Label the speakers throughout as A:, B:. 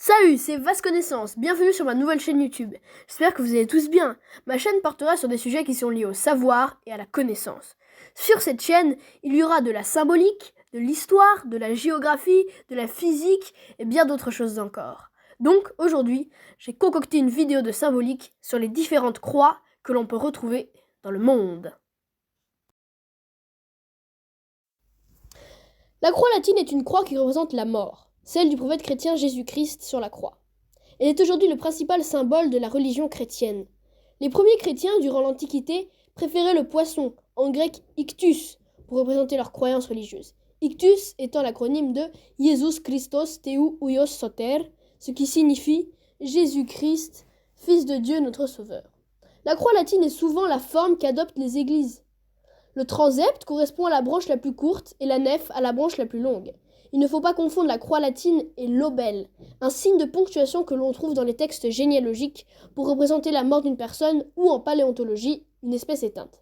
A: Salut, c'est Vaste Connaissance, bienvenue sur ma nouvelle chaîne YouTube. J'espère que vous allez tous bien. Ma chaîne portera sur des sujets qui sont liés au savoir et à la connaissance. Sur cette chaîne, il y aura de la symbolique, de l'histoire, de la géographie, de la physique et bien d'autres choses encore. Donc aujourd'hui, j'ai concocté une vidéo de symbolique sur les différentes croix que l'on peut retrouver dans le monde. La croix latine est une croix qui représente la mort, celle du prophète chrétien Jésus-Christ sur la croix. Elle est aujourd'hui le principal symbole de la religion chrétienne. Les premiers chrétiens, durant l'Antiquité, préféraient le poisson, en grec ictus, pour représenter leur croyance religieuse. Ictus étant l'acronyme de Jesus Christos Theou Huios Soter, ce qui signifie Jésus-Christ, Fils de Dieu notre Sauveur. La croix latine est souvent la forme qu'adoptent les églises. Le transept correspond à la branche la plus courte et la nef à la branche la plus longue. Il ne faut pas confondre la croix latine et l'obèle, un signe de ponctuation que l'on trouve dans les textes généalogiques pour représenter la mort d'une personne ou en paléontologie, une espèce éteinte,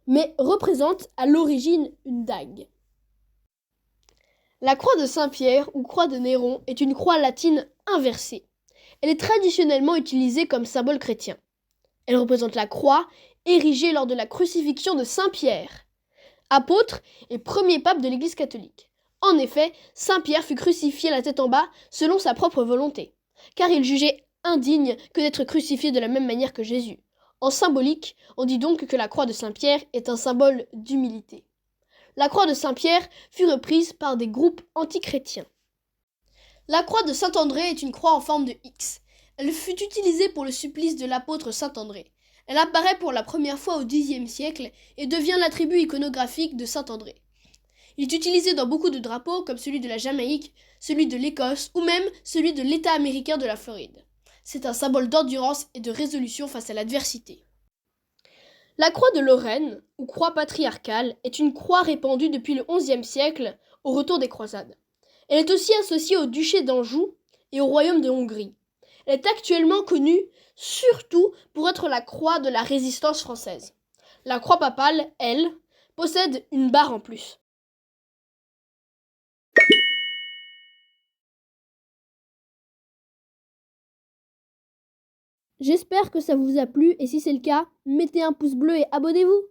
A: mais représente à l'origine une dague. La croix de Saint-Pierre ou croix de Néron est une croix latine inversée. Elle est traditionnellement utilisée comme symbole chrétien. Elle représente la croix érigée lors de la crucifixion de Saint-Pierre, apôtre et premier pape de l'Église catholique. En effet, Saint-Pierre fut crucifié la tête en bas selon sa propre volonté, car il jugeait indigne que d'être crucifié de la même manière que Jésus. En symbolique, on dit donc que la croix de Saint-Pierre est un symbole d'humilité. La croix de Saint-Pierre fut reprise par des groupes antichrétiens. La croix de Saint-André est une croix en forme de X. Elle fut utilisée pour le supplice de l'apôtre Saint-André. Elle apparaît pour la première fois au Xe siècle et devient l'attribut iconographique de Saint-André. Il est utilisé dans beaucoup de drapeaux comme celui de la Jamaïque, celui de l'Écosse ou même celui de l'État américain de la Floride. C'est un symbole d'endurance et de résolution face à l'adversité. La croix de Lorraine, ou croix patriarcale, est une croix répandue depuis le XIe siècle au retour des croisades. Elle est aussi associée au duché d'Anjou et au royaume de Hongrie. Elle est actuellement connue surtout pour être la croix de la résistance française. La croix papale, elle, possède une barre en plus. J'espère que ça vous a plu et si c'est le cas, mettez un pouce bleu et abonnez-vous.